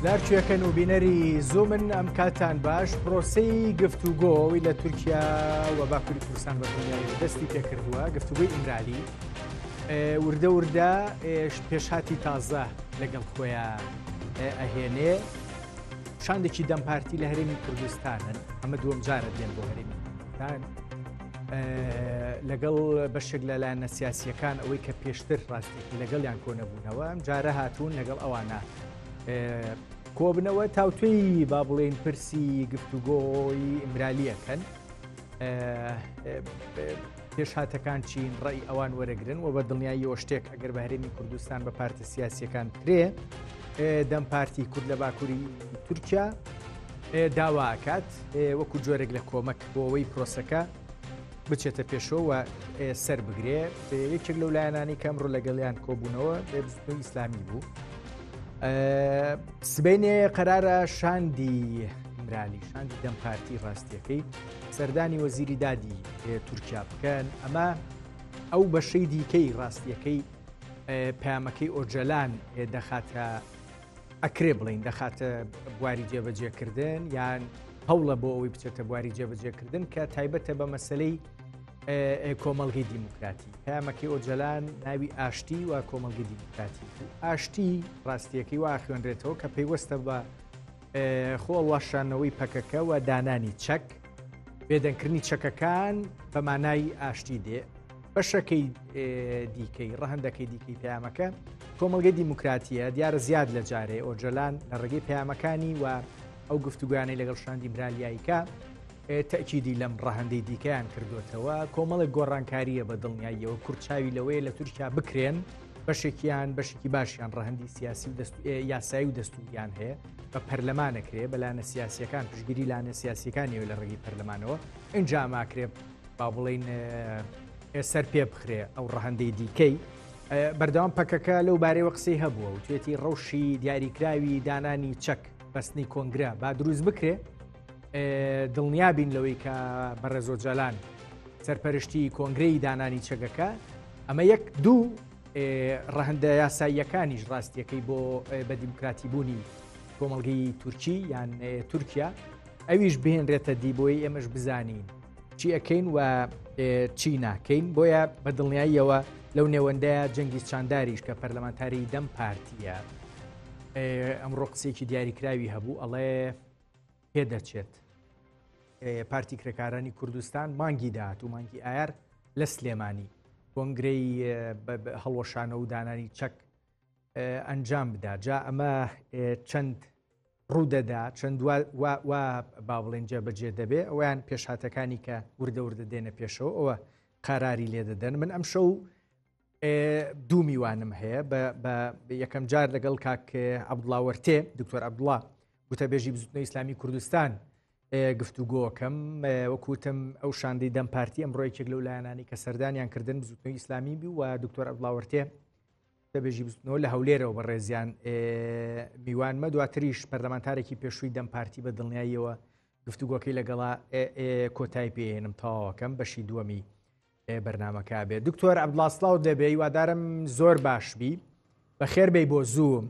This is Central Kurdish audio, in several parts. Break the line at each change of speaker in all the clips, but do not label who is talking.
دارچوەکەن و بینەری زوومن ئەم کاتان باش پرۆسەی گفتوگۆی لە تورکیا و باکووری کوردستان بە دنیای دەستی پێکردووە گفتوگۆی ئیمرالی وردە وردە پێشهاتی تازە لەگەڵ خۆیان ئەهێنێ شاندێکی دەمپارتی لە هەرێمی کوردستانن ئەمە دووەم جارە دێن بۆ هەرێمی کوردستان لەگەڵ بەشێک لەلایەنە سیاسیەکان ئەوەی کە پێشتر ڕاستێکی لەگەڵیان کۆنەبوونەوە ئەم جارە هاتوون لەگەڵ ئەوانە کۆبنەوە تاوتوێی با بڵێن پرسی گفتوگۆی ئیمرالیەکەن پێشهاتەکان چین ڕێی ئەوان وەرەگرن و بە دڵنیاییەوە شتێک ئەگەر بە هەرێمی کوردستان بە پارتە سیاسیەکان کرێ دەم پارتی کورد لە باکووری تورکیا داواکات وەکو جۆرێک لە کۆمەک بۆ ئەوەی پرۆسەکە بچێتە پێشەوە سەر بگرێ یەکێک لەو لایەنانی کە ئەمڕۆ لەگەڵیان کۆبوونەوە بزنەوەی ئیسلامی بوو سبەینێ قەرارە شاندی ئیمرالی شاندی دەم پارتی ڕاستیەکەی سەردانی وەزیری دادی تورکیا بکەن ئەمە ئەو بەشەی دیکەی ڕاستیەکەی پامەکەی ئۆجەلان دەخاتە ئەکرێ بڵین دەخاتە بواری جێبەجێکردن یان هەوڵە بۆ ئەوەی بچێتە بواری جێبەجێکردن کە تایبەتە بە مەسلەی کۆمەڵگەی دیموکراتی پامەکەی ئۆجەلان ناوی ئاشتی و کۆمەڵگەی دیموکراتی ئاشتی ڕاستیەکەی وا خوێنرێتەوە کە پەیوەستە بە خۆڵواشانەوەی پەکەکە و دانانی چەک بێدەنگکردنی چەکەکان بە مانای ئاشتی دێ بەشەکەی دیکەی ڕەهندەکەی دیکەی پامەکە کۆمەڵگەی دیموکراتیە دیارە زیاد لە جارێ ئۆجەلان لە ڕێگەی پامەکانی و ئەو گفتوگویانەی لەگەڵ شاندی ئیمرالیاییکە تەکیدی لەم ڕەهندەی دیکەیان کردوتەوە کۆمەڵێک گۆڕانکاریە بە دڵنیاییەوە کورتچاوی لەوەیە لە تورکیا بکرێن بەشێکیان بەشێکی باشیان ڕەهندی سیاسی و یاسایی و دەستوریان هەیە بە پەرلەمانەکرێ بەلانە سیاسیەکان پشگیری لانە سیاسیەکانیەوە لە ڕێگەی پەرلەمانەوە ئەنجا ماکرێ با بڵین سەر پێ بخرێ ئەو ڕەهندەی دیکەی بەردەوام پەکەکە لەو بارەوە قسەی هەبووە و توێتی ڕەوشی دیاریکراوی دانانی چەک بەستنی کۆنگرا با دروست بکرێ دڵنیابین لەوەی کە بەڕێز ئۆجەلان سەرپەرشتی کۆنگرەی دانانی چەکەکە ئەمە یەک دوو ڕەهندە یاساییەکانیش ڕاستیەکەی بۆ بە دیموکراتی بوونی کۆمەڵگەی تورکی یان تورکیا ئەویش بهێنرێتە دی بۆی ئێمەش بزانین چی ئەەکەین و چی ناکەین بۆیە بە دڵنیاییەوە لەو نێوەندەیە جەنگی چانداریش کە پەرلەمانتاری دەم پارتیە ئەمڕۆ قسێکی دیاریکراوی هەبوو ئەڵێ پێدەچێت پارتی کرێکارانی کوردستان مانگی داهات و مانگی ئایار لە سلێمانی کۆنگرەی هەڵوەشانە و دانانی چەک ئەنجام بدا جا ئەمە چەند ڕوودەدا چەند وا با بڵێن جێبەجێ دەبێ ئەویان پێشهاتەکانی کە وردە وردە دێنە پێشەوە ئەوە قاراری لێ دەدەن من ئەم شەو دوو میوانم هەیە بە یەکەم جار لەگەڵ کاک عەبدوڵڵا وەرتێ دکتۆر عەبدوڵڵا گوتەبێژی بزوتنەوەی ئیسلامی کوردستان گفتوگۆکەم وەکوتم ئەو شاندەی دەم پارتی ئەمڕۆ یەکێک لەو لایەنانی کە سەردانیان کردن بزوتنەوەی ئیسلامی بی و دکتۆر عەبدوڵڵا وەرتێ گوتەبێژی بزوتنەوە لە هەولێرەوە بە ڕێزیان میوانمە دواتریش پەرلەمانتارێکی پێشووی دەم پارتی بە دڵنیاییەوە گفتوگۆکەی لەگەڵا کۆتایی پێێنم تەواوەکەم بەشی دووەمی بەرنامەکە بێت دکتۆر عەبدوڵڵا سڵاو دەبێ هیوادارم زۆر باش بی بەخێر بێی بۆ زووم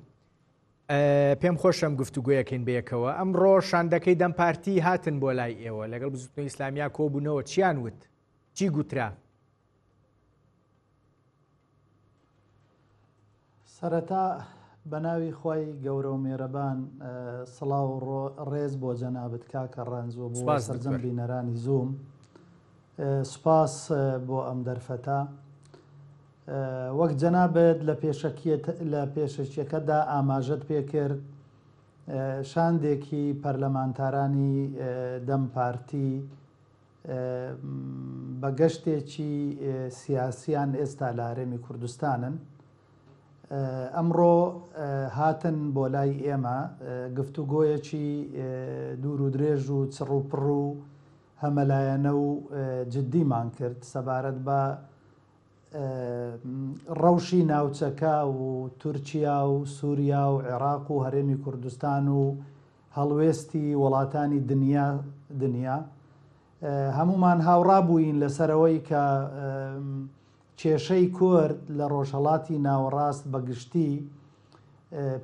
پێم خۆشم گفتوگویەکەین بەیەکەوە ئەمڕۆ شاندەکەی دەم پارتی هاتن بۆ لای ئێوە لەگەڵ بزوتنەوەی ئیسلامیا کۆبوونەوە چیان وت چی گوترا
سەرەتا بەناوی خۆی گەورە و مێرەبان سڵاو ڕێز بۆ جەنابەت کاکە ڕەنجوە بۆ سەرجەم بینەرانی زووم سوپاس بۆ ئەم دەرفەتە وەک جەنابەت لە پێشەکیەکەدا ئاماژەت پێکرد شاندێکی پەرلەمانتارانی دەم پارتی بە گەشتێکی سیاسیان ئێستا لە هەرێمی کوردستانن ئەمڕۆ هاتن بۆ لای ئێمە گفتوگۆیەکی دوور و درێژ و چڕ و پڕ و هەمەلایەنە و جددیمان کرد سەبارەت بە ڕەوشی ناوچەکە و تورکیا و سووریا و عێراق و هەرێمی کوردستان و هەڵوێستی وڵاتانی دنیا هەمومان هاوڕا بووین لەسەرەوەی کە کێشەی کورد لە ڕۆژهەڵاتی ناوەڕاست بەگشتی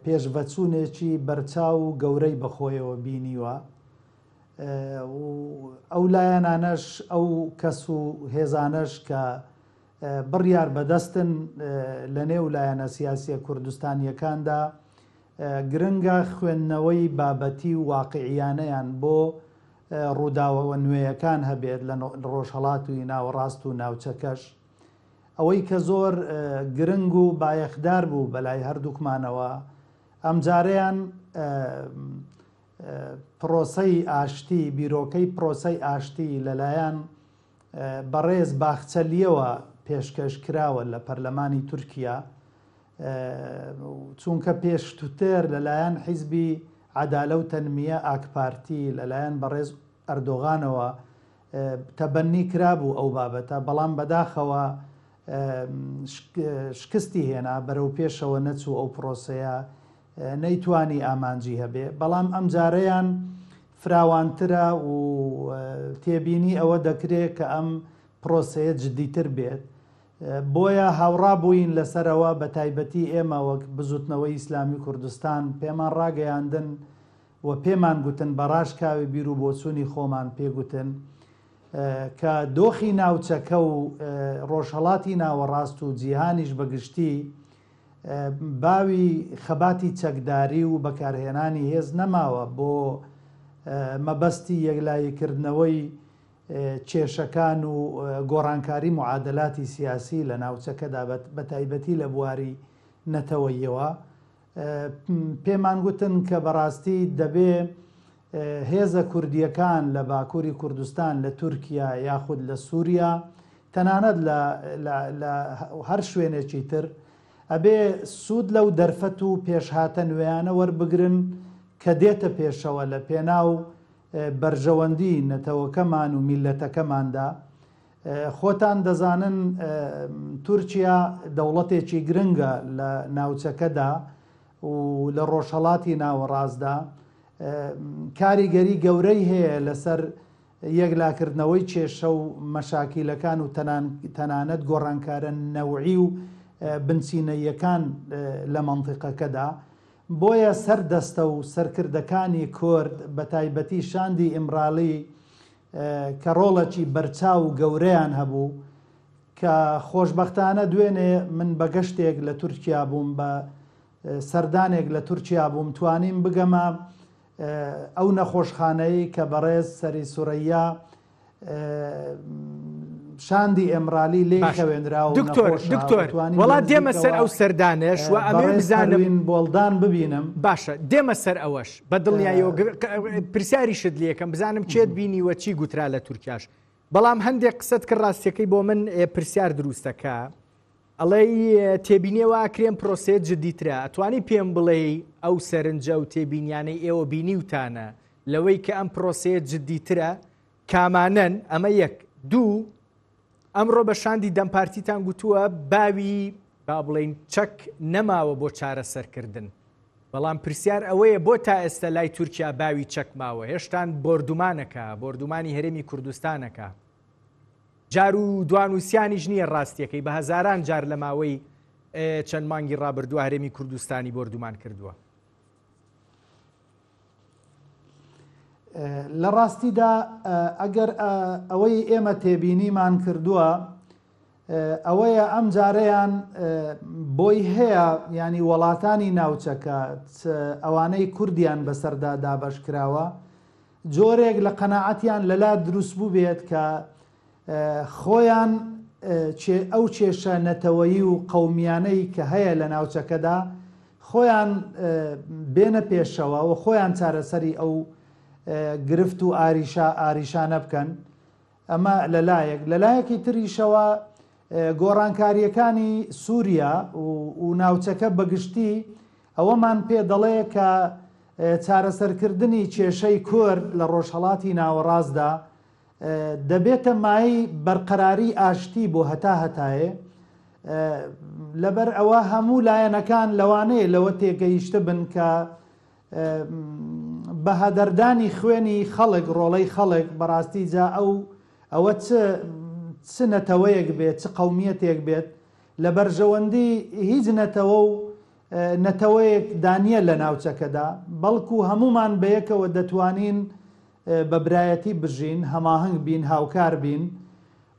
پێشڤەچوونێکی بەرچاو و گەورەی بەخۆیەوە بینیوە. ئەو لایەنانەش ئەو کەس و هێزانەش کە بڕیار بەدەستن لە نێو لایەنە سیاسیە کوردستانیەکاندا گرنگە خوێندنەوەی بابەتی و واقعیانەیان بۆ ڕووداوە نوێیەکان هەبێت لە ڕۆژهەڵاتی ناوەڕاست و ناوچەکەش. ئەوەی کە زۆر گرنگ و بایەخدار بوو بەلای هەردووکمانەوە ئەمجارەیان پرۆسەی ئاشتی بیرۆکەی پرۆسەی ئاشتی لەلایەن بەڕێز باخچەلیەوە پێشکەش کراوە لە پەرلەمانی تورکیا، چونکە پێشتوتر لەلایەن حیزبی عەدالە و تەنمیە ئاکپارتی لەلایەن بەڕێز ئەردۆغانەوە تەبەنی کرابوو ئەو بابەتە، بەڵام بەداخەوە شکستی هێنا بەرەو پێشەوە نەچوو ئەو پرۆسەیە نەیتوانی ئامانجی هەبێ. بەڵام ئەم جارەیان فراوانترە و تێبینی ئەوە دەکرێت کە ئەم پرۆسەیە جدیتر بێت. بۆیە هاوڕابووین لەسەرەوە بە تایبەتی ئێمە وەک بزوتنەوەی ئیسلامی کوردستان پێمان ڕاگەیاندن و پێمان گوتن بەڕاشکاوی بیر و بۆچوونی خۆمان پێگوتن کە دۆخی ناوچەکە و ڕۆژهەڵاتی ناوەڕاست و جیهانیش بەگشتی باوی خەباتی چەکداری و بەکارهێنانی هێز نەماوە بۆ مەبەستی یەکلاییکردنەوەی کێشەکان و گۆڕانکاری معادلاتی سیاسی لە ناوچەکەدا بە تایبەتی لە بواری نەتەوەیەوە. پێمان گوتن کە بەڕاستی دەبێ هێزە کوردیەکان لە باکووری کوردستان لە تورکیا یاخود لە سووریا تەنانەت لە هەر شوێنێکی تر ئەبێ سوود لەو دەرفەت و پێشهاتە نوێیانە وەربگرن کە دێتە پێشەوە لە پێناو بەرژەوەندی نەتەوەکەمان و میلەتەکەماندا. خۆتان دەزانن تورکیا دەوڵەتێکی گرنگە لە ناوچەکەدا و لە ڕۆژهەڵاتی ناوەڕاستدا کاریگەری گەورەی هەیە لەسەر یەکلاکردنەوەی کێشە و مەشاکیلەکان و تەنانەت گۆڕانکارە نەوعی و بنچینەیەکان لە مەنتیقەکەدا. بۆیە سەردەستە و سەرکردەکانی کورد بە تایبەتی شاندی ئیمراڵی کە ڕۆڵەکی بەرچاو و گەورەیان هەبوو کە خۆشبەختانە دوێنێ من بە گەشتێک لە تورکیا بووم، بە سەردانێک لە تورکیا بووم، توانیم بگەمە ئەو نەخۆشخانەی کە بەڕێز سەری سوورەیە شاندی ئێمرالی لێ خوێنراوە.
دکتۆر وڵا دێمە سەر ئەو سەردانش و ئەمێ بزانم
بۆڵدان ببینم.
باشە دێمە سەر ئەوەش بە دڵنیایەوە پرسیاریشت لێکم بزانم چێت بینیوە چی گوترا لە تورکیاش. بەڵام هەندێک قسەت کرد ڕاستیەکەی بۆ من پرسیار دروستەکە ئەڵێ تێبینیەوە ئاکرێن پرۆسێت جدیترە. ئەتوانی پێم بڵێ ئەو سەرنجە و تێبینیانەی ئێوە بینیوتانە لەوەی کە ئەم پرۆسێت جدیترە کامانن؟ ئەمە یەک. دوو، ئەمڕۆ بە شاندی دەمپارتیتان گوتووە باوی با بڵێن چەک نەماوە بۆ چارەسەرکردن، بەڵام پرسیار ئەوەیە بۆ تا ئێستا لای تورکیا باوی چەک ماوە، هێشتان بۆردومانەکە، بۆردومانی هەرێمی کوردستانەکە. جار و دوانوسیانیش نییە ڕاستیەکەی، بە هەزاران جار لە ماوەی چەند مانگی ڕابردووە هەرێمی کوردستانی بۆردومان کردووە.
لە ڕاستیدا ئەگەر ئەوەی ئێمە تێبینیمان کردووە ئەوەیە ئەم جارەیان بۆی هەیە، ینی وڵاتانی ناوچەکە ئەوانەی کوردیان بەسەردا دابەشکراوە جۆرێک لە قەناعەتیان لەلا دروست بوو بێت کە خۆیان ئەو کێشە نەتەوەیی و قەومیانەی کە هەیە لە ناوچەکەدا خۆیان بێنە پێشەوە و خۆیان چارەسەری ئەو گرفت و ئاریشانە بکەن. ئەمە لەلایەکی تریشەوە گۆڕانکاریەکانی سووریا و ناوچەکە بەگشتی ئەوەمان پێ دەڵێ کە چارەسەرکردنی کێشەی کورد لە ڕۆژهەڵاتی ناوەڕاستدا دەبێتە مای بەرقەراری ئاشتی بۆ هەتایە. لەبەر ئەوە هەموو لایەنەکان لەوانەیە لەوە تێگەیشتە بن کە بە هەدەردانی خوێنی خەڵک، ڕۆڵەی خەڵک بەڕاستی جا ئەوە چ نەتەوەیەک بێت، چ قەومیەتێک بێت، لە بەرژەوەندی هیچ نەتەوە و نەتەوەیەک دانیە لە ناوچەکەدا، بەڵکو هەمومان بەیەکەوە دەتوانین بە برایەتی بژین، هەماهنگ بین، هاوکار بین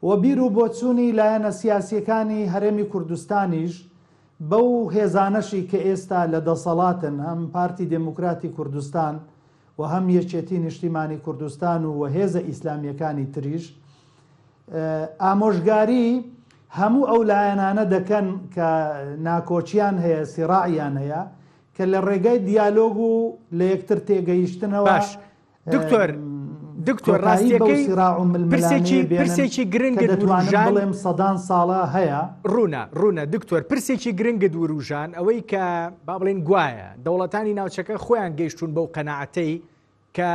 و بیر و بۆچوونی لایەنە سیاسیەکانی هەرێمی کوردستانیش بەو هێزانەشی کە ئێستا لە دەسەڵاتن، هەم پارتی دموکراتی کوردستان و هەم یەکێتی نیشتیمانی کوردستان و هێزە ئیسلامیەکانی تریش ئامۆژگاری هەموو ئەو لایەنانە دەکەن کە ناکۆچیان هەیە، سیڕاعیان هەیە، کە لە ڕێگای دیالۆگ و لە یەکتر تێگەیشتنەوە
باش دکتۆر ڕاستیەکەی پرسێکی گرنگت
دەتوانم بڵێم سەدان ساڵە هەیە.
ڕوونە دکتۆر پرسێکی گرنگت وروژان ئەوەی کە با بڵێن گوایە دەوڵەتانی ناوچەکە خۆیان گەیشتون بەو قەناعەتەی کە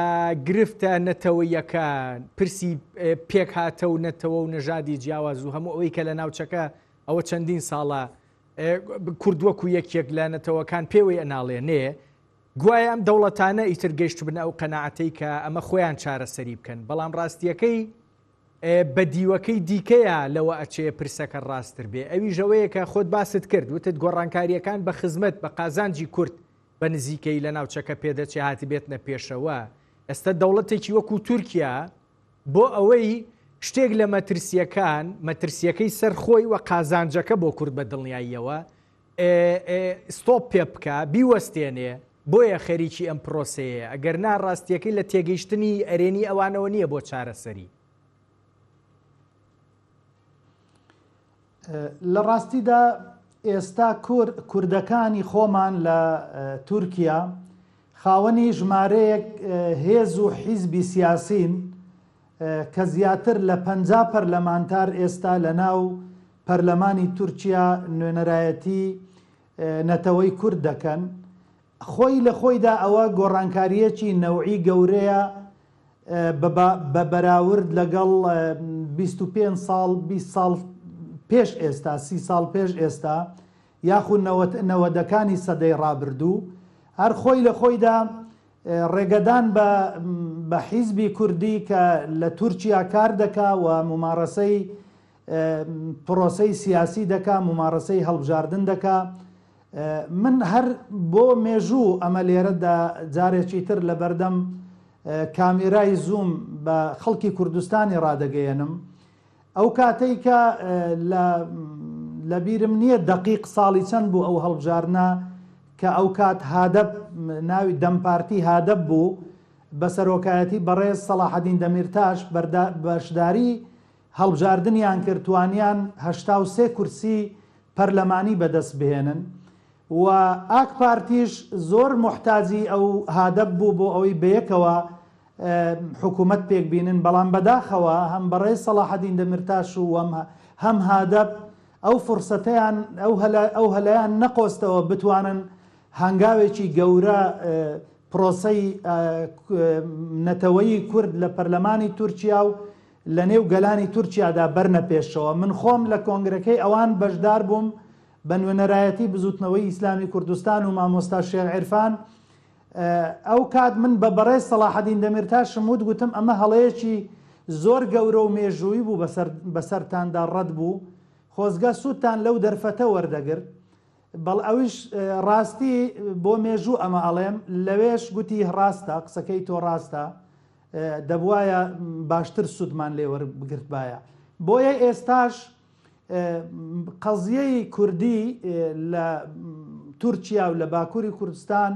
گرفتە نەتەوەیەکان پرسی پێک هاتە و نەتەوە و نەژادی جیاواز و هەموو ئەوەی کە لە ناوچەکە ئەوە چەندین ساڵە کوردوەکو یەکێک لە نەتەوەکان پێوەی ئەناڵێنێ، گوایە ئەم دەوڵەتانە ئیتر گەیشت بن ئەو قەناعەتەی کە ئەمە خۆیان چارەسەری بکەن، بەڵام ڕاستیەکەی بە دیوەکەی دیکەیە لەوە ئەچێ پرسەکە ڕاستتر بێ. ئەوی ژەوەیە کە خۆت باست کرد وتت گۆڕانکاریەکان بە خزمەت بە قازانجی کورد بە نزیکەی لە ناوچەکە پێدەچێ هاتی بێتنە پێشەوە. ئێستا دەوڵەتێکی وەکو تورکیا بۆ ئەوەی شتێک لە مەترسیەکەی سەرخۆی و قازانجەکە بۆ کورد بە دڵنیاییەوە ستۆپ پێ بکە بیوەستێنێ، بۆیە خەریکی ئەم پرۆسەیە، ئەگەر نا ڕاستیەکەی لە تێگەیشتنی ئەرێنی ئەوانەوە نییە بۆ چارەسەری.
لە ڕاستیدا ئێستا کوردەکانی خۆمان لە تورکیا خاوەنی ژمارەیەک هێز و حیزبی سیاسین کە زیاتر لە 50 پەرلەمانتار ئێستا لە ناو پەرلەمانی تورکیا نوێنەرایەتی نەتەوەی کورد دەکەن. خۆی لە خۆیدا ئەوە گۆڕانکاریەکی نەوعی گەورەیە بە بەراورد لەگەڵ 25 ساڵ 20 ساڵ پێش ئێستا، 30 ساڵ پێش ئێستا یاخود نەوەدەکانی سەدەی ڕابردوو. هەر خۆی لە خۆیدا ڕێگەدان بە حیزبی کوردی کە لە تورکیا کار دەکا و ممارەسەی پرۆسەی سیاسی دەکا، ممارەسەی هەڵبژاردن دەکا. من هەر بۆ مێژوو ئەمە لێرەدا جارێکی تر لە بەردەم کامیرای زووم بە خەڵکی کوردستانی ڕادەگەیەنم. ئەو کاتەی کە لە بیرم نییە دەقیق ساڵی چەند بوو ئەو هەڵبژارنە کە ئەو کات هادەب ناوی دەمپارتی هادەب بوو بە سەرۆکایەتی بەڕێز سەلاحەدین دەمیرتاش بەشداری هەڵبژاردنیان کردوانیان 83 کورسی پەرلەمانی بەدەست بهێنن و ئاک پارتیش زۆر محتاجی ئەو هادەب بوو بۆ ئەوەی بەیەکەوە حکوومەت پێک بینن، بەڵام بەداخەوە هەم بەڕێز سەلاحەدین دەمیرتاش و هەم هادەب ئەو فرسەتەیان ئەو هەلایان نەقۆستەوە بتوانن هەنگاوێکی گەورە پرۆسەی نەتەوەی کورد لە پەرلەمانی تورکیا و لە نێو گەلانی تورکیادا بەرنە پێشەوە. من خۆم لە کۆنگرەکەی ئەوان بەشدار بووم بە نوێنەرایەتی بزوتنەوەی ئیسلامی کوردستان و مامۆستا شێخ عیرفان. ئەو کات من بە بەڕێز سەلاحەدین دەمیرتاشم وت گوتم ئەمە هەڵەیەکی زۆر گەورە و مێژووی بوو بەسەرتاندا ڕەت بوو، خۆزگە سوودتان لەو دەرفەتە وەردەگرت. بەڵ ئەویش ڕاستی بۆ مێژوو ئەمە ئەڵێم، لەوێش گوتی ڕاستە، قسەکەی تۆ ڕاستە، دەبوایە باشتر سوودمان لێ وەربگرتبایە. بۆیە ئێستاش قەزیەی کوردی لە تورکیا و لە باکووری کوردستان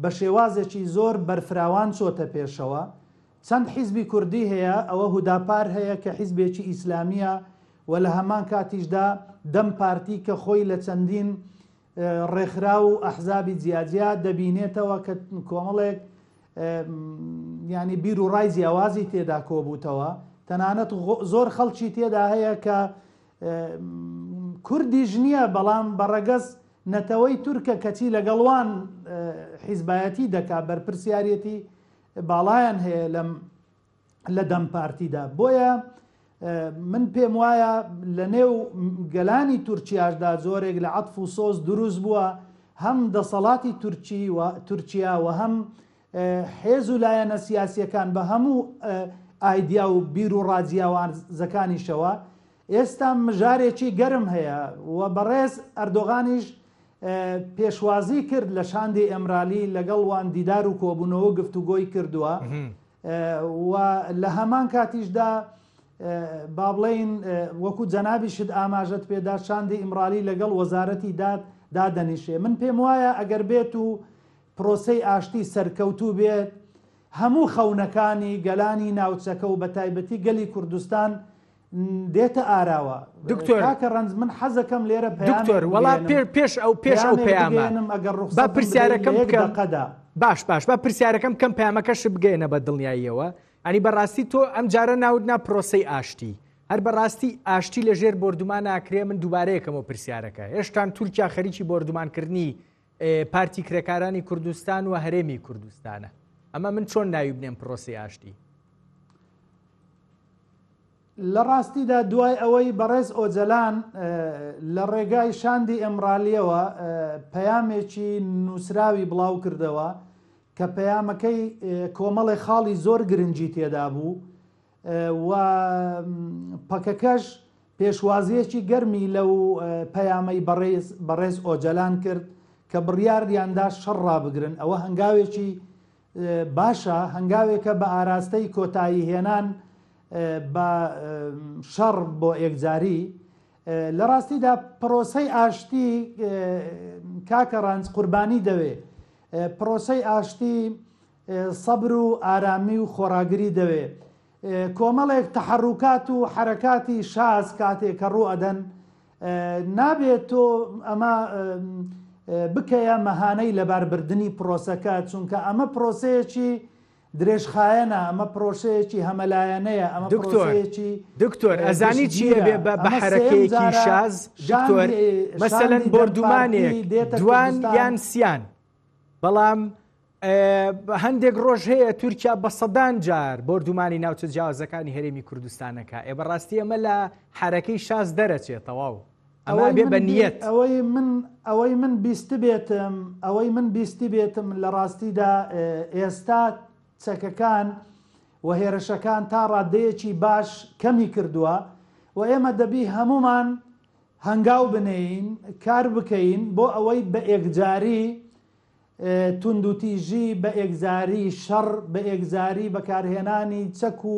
بە شێوازێکی زۆر بەرفراوان چۆتە پێشەوە. چەند حیزبی کوردی هەیە، ئەوە هوداپار هەیە کە حیزبێکی ئیسلامیە و لە هەمان کاتیشدا دەم پارتی کە خۆی لە چەندین ڕێکخرا و ئەحزابی جیاجیا دەبینێتەوە کە کۆمەڵێک ینی بیر و ڕای جیاوازی تێدا کۆبووتەوە. تەنانەت زۆر خەڵکی تێدا هەیە کە کوردیش نییە، بەڵام بەڕەگەز نەتەوەی تورکە کەچی لەگەڵوان حیزبایەتی دەکا، بەرپرسیارەتی باڵایان هەیە لە دەم پارتیدا. بۆیە من پێم وایە لە نێو گەلانی تورکیاشدا زۆرێک لە عەتف و سۆز دروست بووە، هەم دەسەڵاتی تورکیا و هەم حێز و لایەنە سیاسیەکان بە هەموو ئایدیا و بیر و ڕاجیاوانزەکانیشەوە ئێستا مژارێکی گەرم هەیە و بەڕێز ئەردۆغانیش پێشوازی کرد لە شاندی ئەمرالی لەگەڵ وان دیدار و کۆبوونەوە گفتوگۆی کردووە و لە هەمان کاتیشدا با بڵێین وەکو جەنابیشت ئاماژەت پێدا شاندی ئیمرالی لەگەڵ وەزارەتی دادەنیشێ. من پێم وایە ئەگەر بێت و پرۆسەی ئاشتی سەرکەوتوو بێت هەموو خەونەکانی گەلانی ناوچەکە و بە تایبەتی گەلی کوردستان دێتە ئاراوە.
دکتۆر
کاکە ڕەنج من حەزەکەم لێرە
دکتۆر وڵا پێش ئەو پەیامە
ئەگەر
با پرسیارەکەم باش با پرسیارەکەم کەم پەیامەکەش بگەێنە بە دڵنیاییەوە. ئەنی بەڕاستی تۆ ئەم جارە ناودنا پرۆسەی ئاشتی هەر بەڕاستی ئاشتی لە ژێر بۆردومان ناکرێ. من دووبارەیەکەمەوە پرسیارەکە هێشتان تورکیا خەریکی بۆردومانکردنی پارتی کرێکارانی کوردستان و هەرێمی کوردستانە. ئەمە من چۆن ناوی بنێم پرۆسی ئاشتی؟
لە ڕاستیدا دوای ئەوەی بەڕێز ئۆجەلان لە ڕێگای شاندی ئەمرالیەوە پەیامێکی نووسراوی بڵاو کردەوە کە پەیامەکەی کۆمەڵی خاڵی زۆر گرنگی تێدا بوو و پەکەکەش پێشوازیەکی گەرمی لەو پەیامەی بەڕێز ئۆجەلان کرد کە بڕیاریاندا شەڕ ڕابگرن. ئەوە هەنگاوێکی باشە، هەنگاوێکە بە ئاراستەی کۆتایی هێنان بە شەڕ بۆ یەکجاری. لە ڕاستیدا پرۆسەی ئاشتی کاکە ڕەنج قوربانی دەوێ. پرۆسەی ئاشتی سەبر و ئارامی و خۆراگری دەوێ. کۆمەڵێک تەحەڕوکات و حرەکاتی شاز کاتێک کە ڕوو ئەدەن نابێت تۆ ئەمە بکەیە مەهانەی لەباربردنی پرۆسەکە، چونکە ئەمە پرۆسەیەکی درێژخایەنە، ئەمە پرۆسەیەکی هەمەلایەنەیە، ئەمە پرۆسەیەکی
دکتۆر ئەزانی چییە بە حرەکەیەکی شاز دکتۆر مەسەلەن بۆردومانێک دوان یان سیان، بەڵام هەندێک ڕۆژ هەیە تورکیا بە سەدان جار بۆردومانی ناوچە جیاوازەکانی هەرێمی کوردستانەکە. بەڕاستی ئەمە لە حرەکەی شاز دەرەچێت تەواو. ئەمە بێ بە نیەت
ئەوەی من بیستی بێتم لە ڕاستیدا ئێستا چەکەکان و هێرشەکان تا ڕادەیەکی باش کەمی کردووە و ئێمە دەبی هەمومان هەنگاو بنین کار بکەین بۆ ئەوەی بە ئێکجاری توندوتیژی، بە ئێکجاری شەڕ، بە ئێکجاری بەکارهێنانی چەک و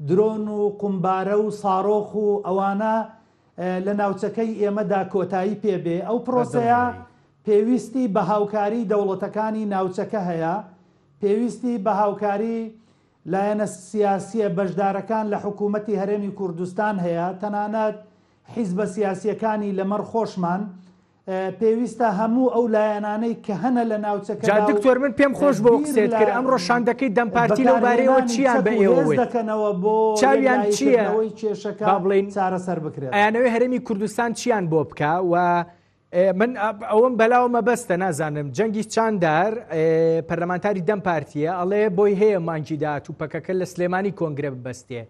درۆن و قومبارە و ساڕۆخ و ئەوانە لە ناوچەکەی ئێمەدا کۆتایی پێبێ. ئەو پرۆسەیە پێویستی بە هاوکاری دەوڵەتەکانی ناوچەکە هەیە، پێویستی بە هاوکاری لایەنە سیاسیە بەشدارەکان لە حکوومەتی هەرێمی کوردستان هەیە، تەنانەت حیزبە سیاسیەکانی لەمەڕ خۆشمان پێویستە هەموو ئەو لایەنانەی کە هەنە لە ناوچەکە.
دکتۆر من پێم خۆش بۆ قسێت کرد ئەمڕۆ شاندەکەی دەمپارتی لەو بارەیەوە چیان بە ئێوە
دەکەنەوە بۆ
چاویان چییە
کێشەکە بڵین چارەسەر بکرێت.
ئەیانەوەی هەرێمی کوردستان چیان بۆ بکە و من ئەوەم بەلاوە مەبەستە نازانم جەنگی چاندار پەرلەمانتاری دەم پارتیە ئەڵێ بۆی هەیە مانگی داهات و پەکەکە لە سلێمانی کۆنگرە ببەستێ.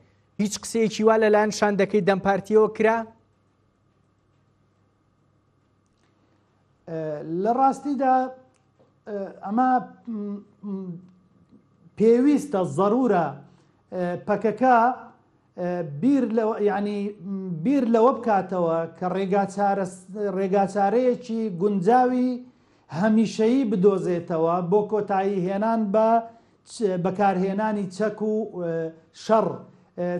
هیچ قسەیەکی وا لەلایەن شاندەکەی دەم پارتیەوە کرا؟
لە ڕاستیدا ئەمە پێویستە ضرورە پەکەکە بیر لەوە بکاتەوە کە ڕێگاچارەیەکی گونجاوی هەمیشەیی بدۆزێتەوە بۆ کۆتایی هێنان بە بەکارهێنانی چەک و شەڕ،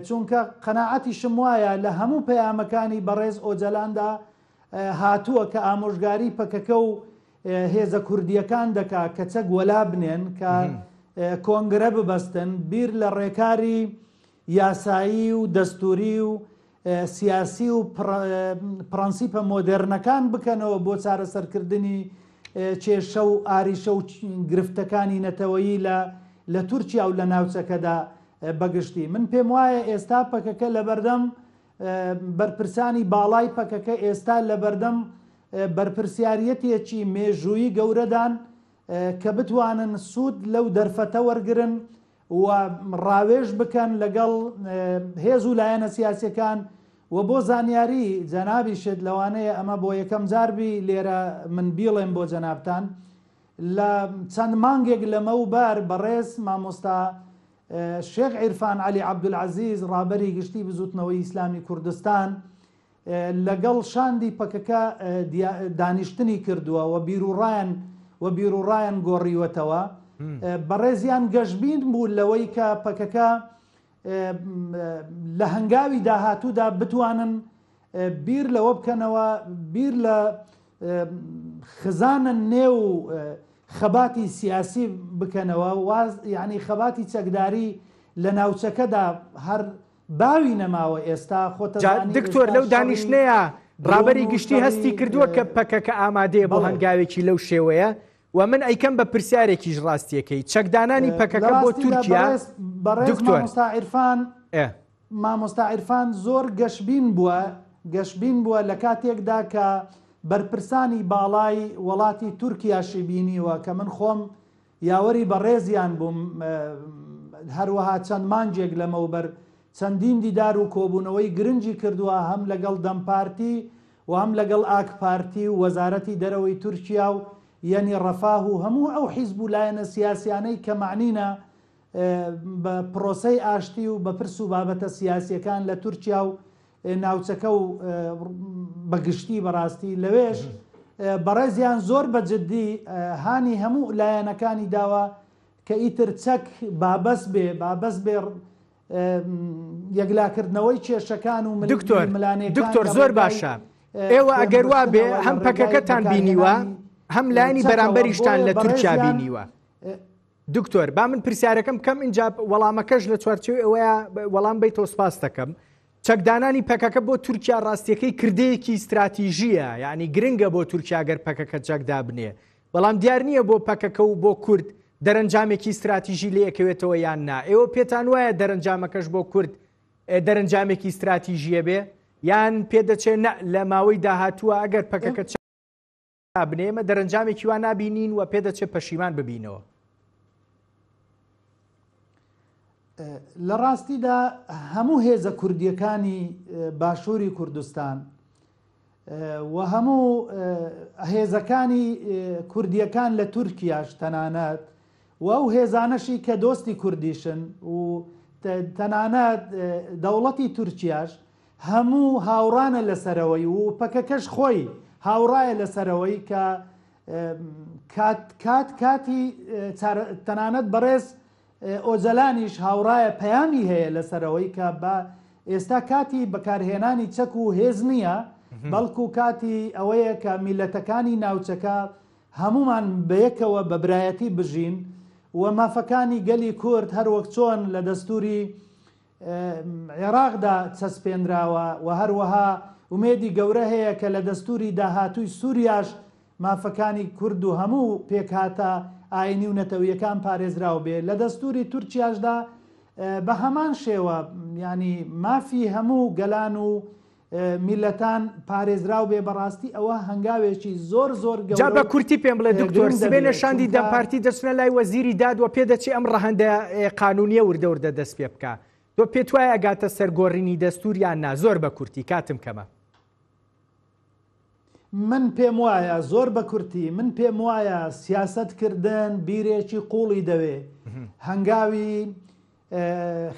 چونکە قەناعەتی شم وایە لە هەموو پەیامەکانی بەڕێز ئۆجەلاندا هاتووە کە ئامۆژگاری پەکەکە و هێزە کوردیەکان دەکا کە چەک وەلا بنێن کە کۆنگرە ببەستن، بیر لە ڕێکاری یاسایی و دەستوری و سیاسی و پرەنسیپە مۆدێرنەکان بکەنەوە بۆ چارەسەرکردنی کێشە و ئاریشە و گرفتەکانی نەتەوەیی لە تورکیا و لە ناوچەکەدا بەگشتی. من پێم وایە ئێستا پەکەکە لە بەردەم بەرپرسانی باڵای پەکەکە ئێستا لە بەردەم بەرپرسیارەتێکی مێژووی گەورەدان کە بتوانن سوود لەو دەرفەتە وەرگرن و ڕاوێژ بکەن لەگەڵ هێز و لایەنە سیاسیەکان و بۆ زانیاری جەنابیشت لەوانەیە ئەمە بۆ یەکەم جاربی لێرە من بیڵێم بۆ جەنابتان لە چەند مانگێک لەمەوبەر بەڕێز مامۆستا شێخ عیرفان عەلی عەبدولعەزیز ڕابەری گشتی بزوتنەوەی ئیسلامی کوردستان لەگەڵ شاندی پەکەکە دانیشتنی کردووە و بیرروڕایان گۆڕیوەتەوە بەڕێزیان گەشتبین بوو لەوەی کە پەکەکە لە هەنگاوی داهاتوودا بتوانن بیر لەوە بکەنەوە بیر لە خزانە نێو خەباتی سیاسی بکەنەوە یعنی خەباتی چەکداری لە ناوچەکەدا هەر باوی نەماوە ئێستا
دکتۆر لەو دانیشتنەیە ڕابەری گشتی هەستی کردووە کە پەکەکە ئامادەیە بۆ هەنگاوێکی لەو شێوەیە و من ئەیکەم بە پرسیارێکیش ڕاستیەکەی چەکدانانی پەکەکە بۆ تورکیا
دکتۆر مامۆستا عیرفان زۆر گەشتبین بووە لە کاتێکدا کە بەرپرسانی باڵای وڵاتی تورکیاشی بینیوە کە من خۆم یاوەری بەڕێزیان بووم هەروەها چەند مانجێک لەمەوبەر چەندین دیدار و کۆبوونەوەی گرنگی کردووە هەم لەگەڵ دەمپارتی و هەم لەگەڵ ئاکپارتی و وەزارەتی دەرەوەی تورکیا و یعنی ڕەفاه و هەموو ئەو حیزب و لایەنە سیاسیانەی کە معنینە بە پرۆسەی ئاشتی و بە پرس و بابەتە سیاسیەکان لە تورکیا و ناوچەکە و بەگشتی بەڕاستی لەوێش بەڕێزیان زۆر بەجددی هانی هەموو لایەنەکانی داوە کە ئیتر چەک بابەست بێ یەکلاکردنەوەی کێشەکان و ملانەکان
دکتۆر زۆر باشە ئێوە ئەگەر وا بێ هەم پەکەکەتان بینیوە هەم لایانی بەرامبەریشتان لە تورکیا بینیوە دکتۆر با من پرسیارەکەم کەم اینجا وەڵامەکەش لە چوارچێوەی ئەوەیە وەڵام بیتەوە سپاس دەکەم چەکدانانی پەکەکە بۆ تورکیا ڕاستیەکەی کردەیەکی استراتیژیە یعنی گرنگە بۆ تورکیا گەر پەکەکە چەکدا بنێ بەڵام دیار نییە بۆ پەکەکە و بۆ کورد دەرەنجامێکی استراتیژی لەیەکەوێتەوە یان نا ئێوە پێتان وایە دەرەنجامەکەش بۆ کورد دەرەنجامێکی استراتیژیە بێ یان پێدەچێت لە ماوەی داهاتووە ئەگەر پەکەکە بنێمە دەرەنجامێکی وا نابینین و پێدەچێت پەشیمان ببینەوە
لە ڕاستیدا هەموو هێزە کوردیەکانی باشووری کوردستان و هەموو هێزەکانی کوردیەکان لە تورکیاش تەنانەت و ئەو هێزانەشی کە دۆستی کوردیشن و تەنانەت دەوڵەتی تورکیاش هەموو هاوڕانە لەسەرەوەی و پەکەکەش خۆی هاوڕایە لەسەرەوەی کە کاتی تەنانەت بەڕێز ئۆجەلانیش هاوڕایە پەیامی هەیە لەسەرەوەی کە بە ئێستا کاتی بەکارهێنانی چەک و هێز نییە بەڵکو کاتی ئەوەیە کە میلەتەکانی ناوچەکە هەمومان بەیەکەوە بە برایەتی بژین و مافەکانی گەلی کورد هەروەک چۆن لە دەستوری عێراقدا چەسپێنراوە و هەروەها ومێدی گەورە هەیە کە لە دەستوری داهاتووی سووریاش مافەکانی کورد و هەموو پێکهاتە ئاینی و نەتەویەکان پارێزراو بێ لە دەستوری تورکیاشدا بە هەمان شێوە ینی مافی هەموو گەلان و میلەتان پارێزراو بێ بەڕاستی ئەوە هەنگاوێکی زۆر گەورە
جا بە کورتی پێم بڵێ دکتۆر سبێنە شاندی دەمپارتی دەچنە لای وەزیری داد و پێدەچی ئەم ڕەهەندە قانونیە وردە دەست پێ بکە تۆ پێت وایە ئەگاتە سەرگۆڕینی دەستوریان نا زۆر بە کورتی کاتم کەمە
من پێم وایە زۆر بە کورتی من پێم وایە سیاستکردن بیرێکی قوڵی دەوێ هەنگاوی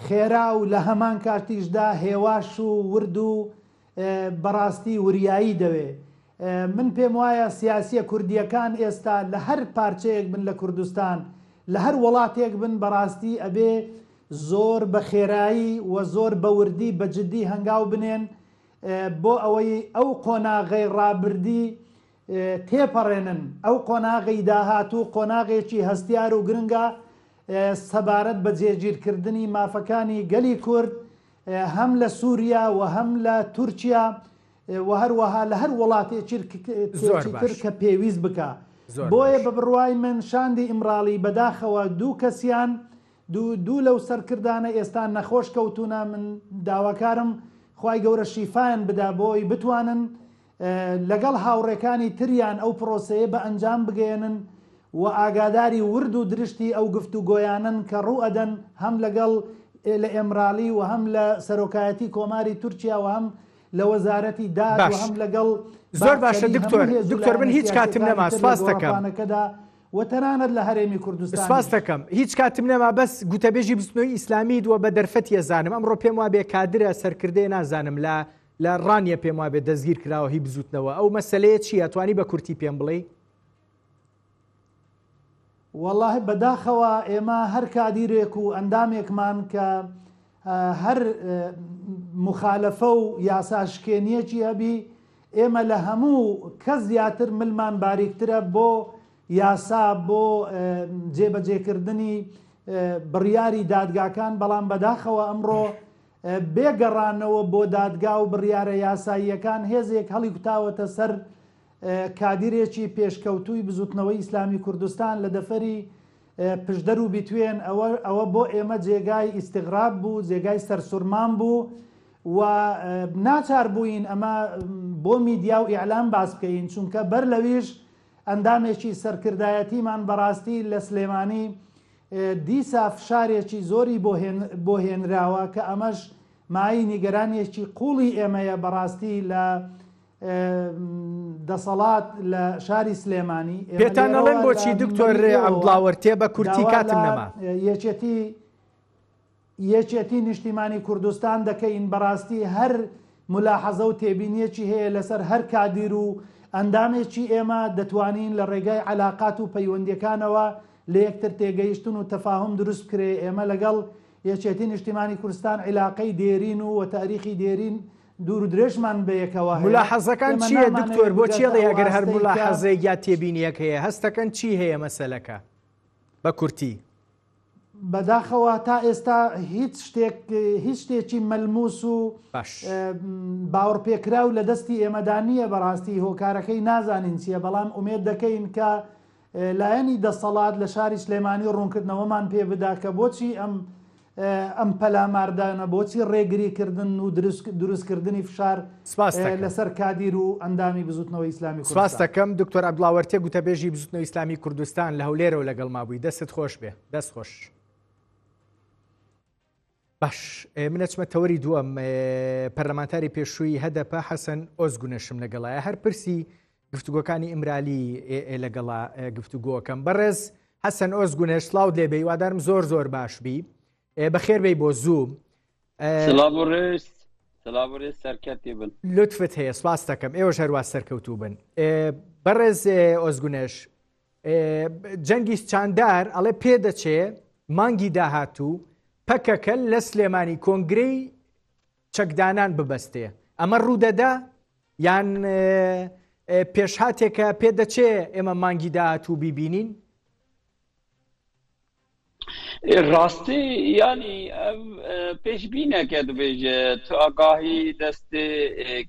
خێرا و لە هەمان کاتیشدا هێواش و ورد و بەڕاستی وریایی دەوێ من پێم وایە سیاسیە کوردیەکان ئێستا لە هەر پارچەیەک بن لە کوردستان لە هەر وڵاتێک بن بەڕاستی ئەبێ زۆر بە خێرایی و زۆر بە وردی بە جددی هەنگاو بنێن بۆ ئەوەی ئەو قۆناغی ڕابردی تێپەڕێنن ئەو قۆناغی داهاتوو قۆناغێکی هەستیار و گرنگە سەبارەت بە جێگیرکردنی مافەکانی گەلی کورد هەم لە سووریا و هەم لە تورکیا و هەروەها لە هەر وڵاتێکی تر کە پێویست بکە بۆیە بە بڕوای من شاندی ئیمراڵی بەداخەوە دوو کەسیان دوو لەو سەرکردانە ئێستا نەخۆش کەوتونە من داواکارم خوای گەورە شیفایان بدا بۆی بتوانن لەگەڵ هاوڕێکانی تریان ئەو پرۆسەیە بە ئەنجام بگەێنن و ئاگاداری ورد و درشتی ئەو گفتوگۆیانن کە ڕوو ئەدەن هەم لەگەڵ لە ئێمرالی و هەم لە سەرۆکایەتی کۆماری تورکیا و هەم لە وەزارەتی داد و هەم لەگەڵ
زۆر باشە دکتۆر من هیچ کاتم نەما سپاس دەکەم
و تەنانەت لە هەرێمی کوردستان
سپاس دەکەم هیچ کاتم نەما بەس گوتەبێژی بستنەوەی ئیسلامی دووە بە دەرفەتی ئەزانم ئەمڕۆ پێم وا بێ کادرە سەرکردەیە نازانم لە ڕانیە پێم وابێت دەستگیر کراوە هی بزوتنەوە ئەو مەسلەیە چی ئەتوانی بە کورتی پێم بڵێ؟
والله بەداخەوە ئێمە هەر کادیرێک و ئەندامێکمان کە هەر مخالەفە و یاساشکێنیەکی هەبی ئێمە لە هەموو کەس زیاتر ملمان باریکترە بۆ یاسا بۆ جێبەجێکردنی بڕیاری دادگاکان بەڵام بەداخەوە ئەمڕۆ بێگەڕانەوە بۆ دادگا و بڕیارە یاساییەکان هێزێک هەڵی کوتاوەتە سەر کادیرێکی پێشکەوتووی بزوتنەوەی ئیسلامی کوردستان لە دەفەری پشدەر و بیتوێن ئەوە بۆ ئێمە جێگای ئیستیغراب بوو، جێگای سەرسوورمان بوو و ناچار بووین ئەمە بۆ میدیا و ئیعلام باس بکەین چونکە بەر لەویش ئەندامێکی سەرکردایەتیمان بەڕاستی لە سلێمانی دیسا فشارێکی زۆری بۆ هێنراوە کە ئەمەش مای نیگەرانێکی قوڵی ئێمەیە بەڕاستی لە دەسەڵات لە شاری سلێمانی.
پێتان نەڵێن بۆچی دکتۆر عەبدوڵاوەرتێ بە کورتی کاتم نەما
یەکێتی نیشتیمانی کوردستان دەکەین بەڕاستی هەر ملاحەزە و تێبینیەکی هەیە لەسەر هەر کادیر و ئەندامێکی ئێمە دەتوانین لە ڕێگای عەلاقات و پەیوەندیەکانەوە لە یەکتر تێگەیشتن و تەفاهم دروست بکرێ. ئێمە لەگەڵ یەکێتی نیشتیمانی کوردستان عیلاقەی دێرین و تاریخی دێرین دوور و درێژمان بەیەکەوە هەیە.
ملاحەزەکان چییە دکتۆر؟ بۆچی ئەگەر هەر ملاحەزەیەک یا تێبینیەک هەیە هەستەکەن چی هەیە مەسەلەکە بە کورتی؟
بەداخەوە تا ئێستا هیچ شتێکی مەلموس و باوەڕپێکرا و لە دەستی ئێمەدانیە بەڕاستی هۆکارەکەی نازانین چیە، بەڵام ئومێد دەکەین کە لایەنی دەسەڵات لە شاری سلێمانی ڕوونکردنەوەمان پێ بدا کە بۆچی ئەم پەلاماردانە بۆچی ڕێگریکردن و دروستکردنی فشار لەسەر کادیر و ئەندامی بزوتنەوەی ئیسلامی کوردستان.
سپاس دەکەم دکتۆر عەبدوڵاوەرتێ گوتەبێژی بزوتنەوەی ئیسلامی کوردستان لە هەولێرەوە لەگەڵ مابووی. دەستت خۆش بێ. دەست خۆش. باش من ئەچمە تەوەری دووەم پەرلەمانتاری پێشووی هەدەپە حەسەن ئۆزگونەشم لەگەڵایە هەر پرسی گفتوگۆکانی ئیمرالی لەگەڵا گفتوگۆکەم. بەڕێز حەسەن ئۆزگونەش سڵاو لێبێ، هیوادارم زۆر باش بی. بەخێر بێی بۆ زووم.
سەرکەتی بن.
لطفت هەیە، سپاس دەکەم. ئێوەش هەروە سەرکەوتوو بن. بەڕێز ئۆزگونەش، جەنگی چاندار ئەڵێ پێدەچێ مانگی داهاتوو پەکەکە لە سلێمانی کۆنگرەی چەکدانان ببەستێ. ئەمە ڕوودەدا یان پێشهاتێکە پێدەچێ ئێمە مانگی داهاتوو بیبینین؟
ڕاستی ینی پێشبینەکە دەبێژێ تو ئاگاهی دەستی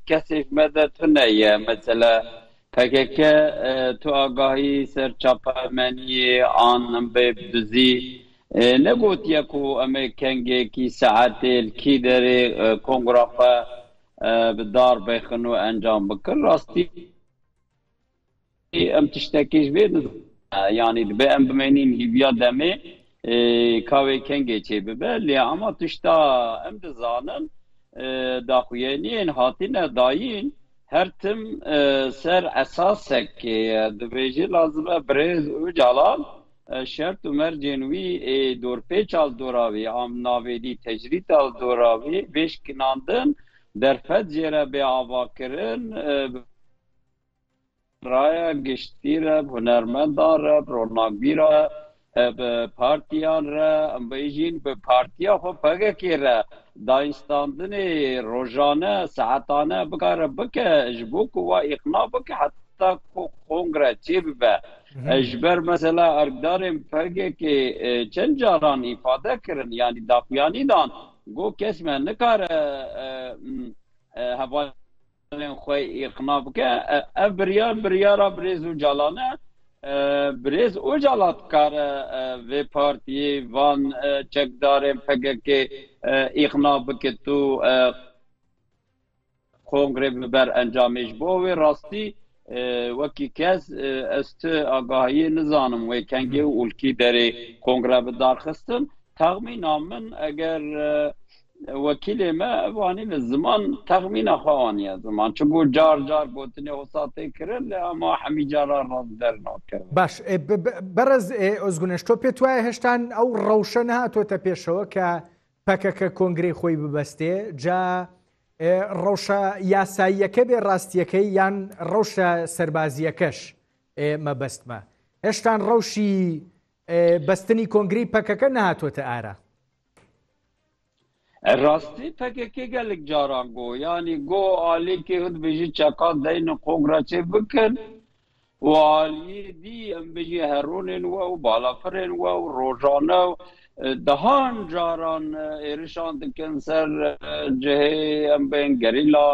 کەسێک مەدەتونەیە مەسەلە پەکەکە تو ئاگاهی سەر چاپەمەنیە ئان بێ بدزی نەگوتیە و ئەمە کەنگێکی سەعاتێکی دەرێ کۆنگڕاخە بدار بێخن و ئەنجام بکرد. ڕاستی ئەم تشتێکیش بێ ینی دەبێ ئەم بمێنین هیڤیا دەمێ کاوێ کەنگێ چێ ببە لێ ئەما تشتا ئەم دەزانن داخوێنین هاتینە داین هەرتم سەر ئەساسێکێ دەبێژێ لازمە برێز و جالال شرط و mercên wî dorpêç al doravî am navêdî tecrît al doravî bêşkinandin derfet jê re bêavakirin raya giştî re hunermendan re ronakbî re partiyan re em bêjîn bi partiya xwe pegekê re dayînstandinê rojane saetane bikare bike ji bo ku wa îqna bike heta kongre çê bibe. ji ber mesela erkdarên pegekê çend caran îfade kirin yanî daxuyanî dan got kes me nikare hevalên xwe îqna bike ev biryara birêz û calan e birêz û cala dikare vê partiyê van çekdarên pegekê îqna bike tu kongre biber encamê ji bo wê rastî وەکی کەس ئەست ئاگاهی نزانم وی کەنگێ و ئولکی دەرێ کۆنگرە بدارخستن تەخمینا من ئەگەر وەکیلێ me evanî li ziman texmîna xwe aniye ziman çi bo car gotinê hosatê kirin lê ema hemî caran rast dernakeve.
باش بەڕێز ئۆزگونەش تۆ پێت وایە هێشتان ئەو ڕەوشە نهاتۆتە پێشەوە کە پەکەکە کۆنگرەی خۆی ببەستێ جا ڕەوشە یاساییەکە بێ ڕاستیەکەی یان ڕەوشە سەربازیەکەش مەبەستمە هێشتان ڕەوشی بەستنی کۆنگری پەکەکە نەهاتوۆتە ئارە
راستی پککی گلک جاران گو یعنی گو آلی که هد بجی چکان دین قنگره چه بکن و آلی دی ام بجی هرونین و بالافرین و روزانه دهان جاران ایرشان دکن سر جهه ام بین گریلا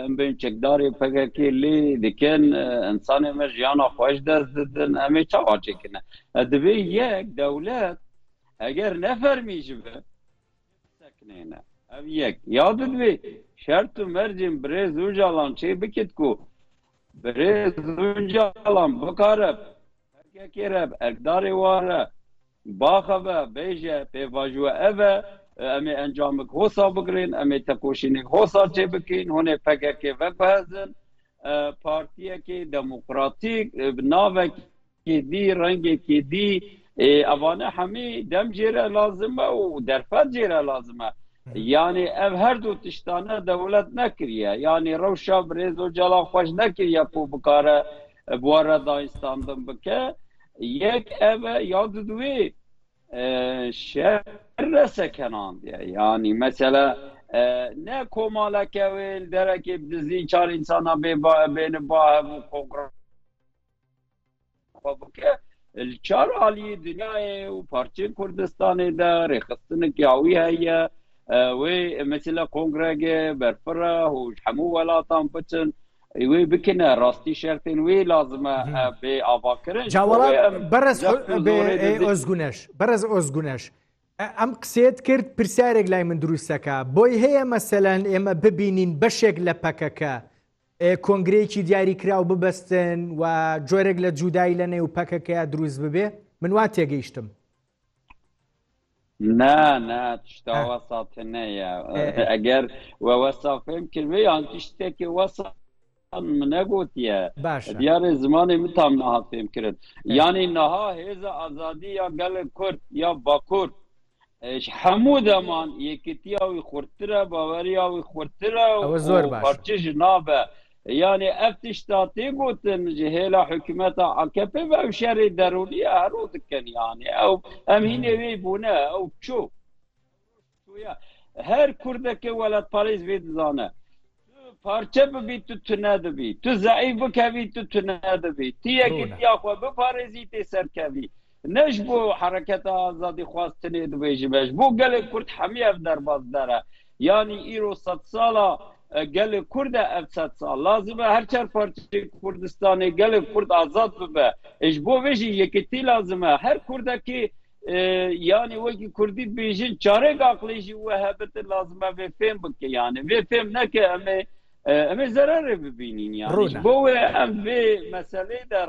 ام بین چکداری پککی لی دکن انسان مجیانا خوش دست ددن همه چاوا چکنه دبی یک دولت اگر نفرمیشه به سکنینه اف یک یادت بی شرط و مرجم بریز اوجالان چه بکت کو بریز اوجالان بکارب پککی رب اقداری واره باخبه بیجه پیواجوه اوه امی انجامک حوصا بگرین امی تکوشینک حوصا چه بکین هونه پککی وکهزن پارتیه که دموکراتیک ناوه که دی رنگی که دی اوانه همی دم جیره لازمه و درفت جیره لازمه یعنی اف هر دو تشتانه دولت نکریه یعنی روشا بریز و جلا خوش نکریه کو بکاره بواره دایستاندن بکه یک اف یاد دوی شر سکنان دیه یعنی مثلا نه کمالک ویل درکی بدزی چار انسانا بین با و کنگره بکه چار عالی دنیای و پارچه کردستان ده رخصتن کیاوی هیه و مثلا کنگره برفره و همو ولاتان بچن وی بکنه راستی شرطین وی لازمه به آوا کرن
جاوەڵا بەرز ئۆزگونەش ئەم قسێت کرد پرسیارێک لای من دروستەکە بۆی هەیە مەسەلەن ئێمە ببینین بەشێک لە پەکەکە کۆنگرەیەکی دیاری کراو ببەستن و جۆرێک لە جوودایی لە نێو پەکەکەیە دروست ببێ من وا تێگەیشتم
نه تشتا وسط نه اگر وسط فهم کردی یان تشتی که وسط نگوتیه دیار زمان میتام نه فهم کرد یعنی نه هیز آزادی یا گل کرد یا باکور حمود امان یکیتی اوی خورتره باوری اوی خورتره و پارچه جنابه یعنی افتشتاتی گوتن جهیلا حکومت AKP و شر درونی هرو دکن یعنی او امینه وی بونه او چو هر کرده که ولد پاریز وید زانه پارچه ببی تو تنه بی تو ضعیف بکوی تو تنه بی تیه گیتی آخواه بپارزی تی سر کوی نش بو حرکت آزادی خواستنی دو بیجمش بو گل کرد همی اف در باز داره یعنی ایرو 100 ساله گل کرد اف 100 سال لازمه هر چر پارچه کردستانی گل کرد آزاد ببه اش بو ویجی یکیتی لازمه هر کرده که yani وکی کردی بیشین چاره عقلیشی و هبت لازمه و فهم بکه yani و فهم نکه اما ضرر ببینین yani بو ام و مسئله در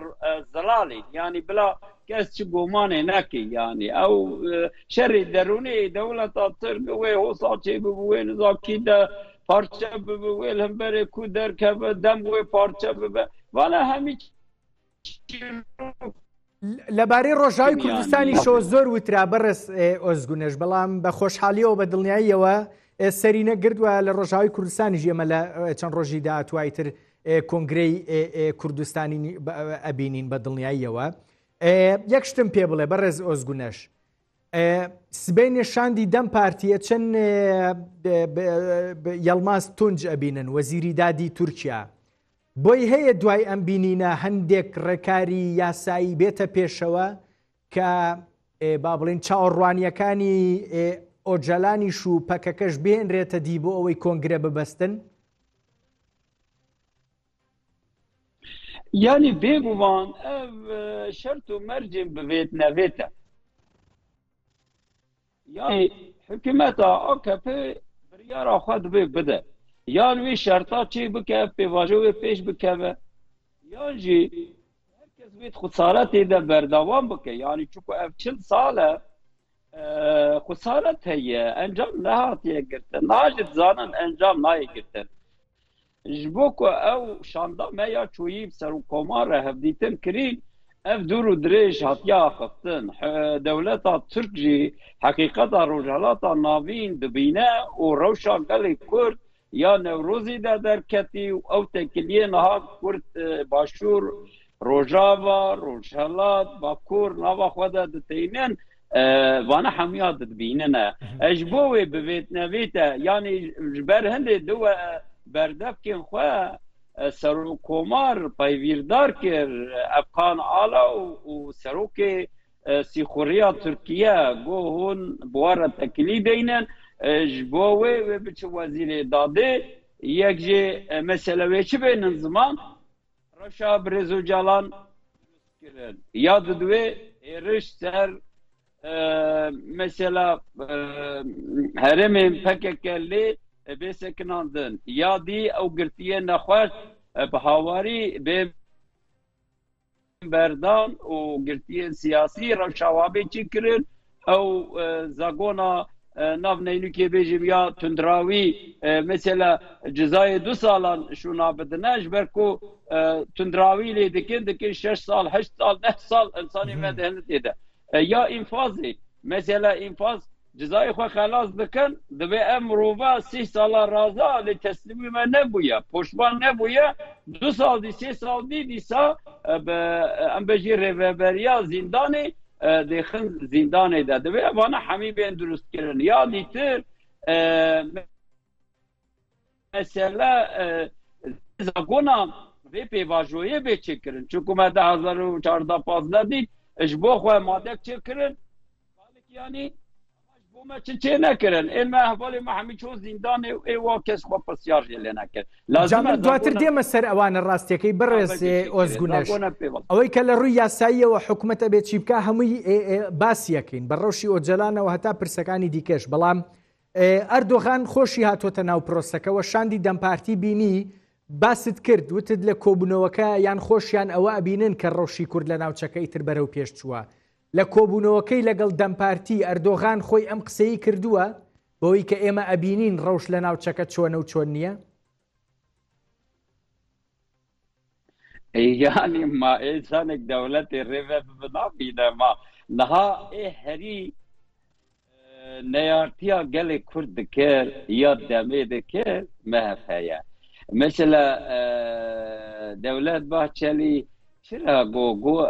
زلالی yani بلا کس چه گمانه نکه yani او شر درونی دولت ترک و حوصا چه ببوه نزاکی ده پارچه ببوه هم بره کو در که دم و پارچه ببوه والا همی
لەبارەی ڕۆژاوی کوردستانی شۆ زۆر وترا بەڕێز ئۆزگونەش بەڵام بە خۆشحالیەوە بە دڵنیاییەوە سەری نەگردووە لە ڕۆژاوی کوردستانی ژێمە لە چەند ڕۆژی داهاتوایتر کۆنگرەی کوردستانی ئەبینین بە دڵنیاییەوە یەک شتم پێ بڵێ بەڕێز ئۆزگونەش سبەی نیشاندی دەم پارتیە چەند یەڵماس تونج ئەبینن وەزیری دادی تورکیا بۆی هەیە دوای ئەم بینینە هەندێک ڕێکاری یاسایی بێتە پێشەوە کە با بڵێن چاوەڕوانیەکانی ئۆجەلانیش و پەکەکەش بهێنرێتە دی بۆ ئەوەی کۆنگرە ببەستن
یعنی بێگومان ئەv شەرت و مەرجێ ببێت نەبێتە یعنی حکومەتە AKP بڕیارا خوا دەبێ بدە یان وی شرطا چی بکه پیواژه و پیش بکه یان جی هرکس بید خسارتی ده بردوام بکه یعنی چونکه اف 40 ساله خسارت هیه انجام نهاتیه گرتن ناجد زانن انجام نهی گرتن جبو که او شاندا میا چویب سر و کمار هفدیتن کرین اف دور و درش هاتیا خفتن دولتا ترک جی حقیقتا روجالاتا ناوین دبینه و روشا گلی کرد یا نوروزی دا درکتی و او تکلیه نها کرد باشور روجاوا روجهلات باکور نوا خود دتینن وانا حمیاد دبینن اجبوی ببیت نویتا یعنی جبر هنده دو بردف کن خواه سروک کومار پایویردار کر افغان آلا و سروک سیخوریا ترکیه گو هون بوار تکلی دینن جبوی و بچ وزیر داده یک جه مثلا ویچه بینن زمان رشا برزو جالان یاد دوی ایرش سر مثلا هرم پککلی بسکناندن یادی او گرتیه نخواست به هواری به بردان و گرتیه سیاسی روشاوابی چی کرن او زاگونا ناف نینو که بیجیم یا تندراوی مثلا جزای 2 سالان شونا بدنش برکو تندراوی لیدکن 6 سال 8 سال 9 سال انسانی مدهنت دیده یا انفاضی مثلا انفاض جزای خو خلاص بکن دبی امروبا 30 سال رازا لی تسلیمی من نبویا پشتبان نبویا 2 سال دی 3 سال دیسا ام بجی ریوبریا زندانی دیخن زندانی ده دبی وانا همی بین درست کردن یا دیتر مثلا زاگونا وی پیواجویه بیچه کرن چون که 2014-15 دید اجبو خواه مادک چه کرن یعنی ما چه نکردن این احوال ما همی چون زندان ایوا کس خواه پسیار جلی نکرد
جامل دواتر دیمە سەر ئەوانە ڕاستیەکەی بڕێز ئۆزگونەش ئەوەی کە لە ڕووی یاساییەوە حکوومەتە بێت چی بکە هەمووی باسیەکەین بە ڕەوشی ئۆجەلانەوە هەتا پرسەکانی دیکەش بەڵام ئەردۆغان خۆشی هاتوۆتە ناو پرۆسەکەەوە شاندی دەمپارتی بینی باست کرد وتت لە کۆبوونەوەکە یان خۆشیان ئەوە ئەبینن کە ڕەوشی کورد لە ناوچەکەی تر بەرەو پێش چووە لە کۆبوونەوەکەی لەگەڵ دەمپارتی ئەردۆغان خۆی ئەم قسەی کردووە بەوەی کە ئێمە ئەبینین ڕەوش لە ناوچەکە چۆنە و چۆن نییە
يعني ما إنسانك دولتي ريفة بنابينا ما نها هري نيارتيا قال كرد كير يا دمي كير ما فيها مثلا دولت باهتشالي شرا جو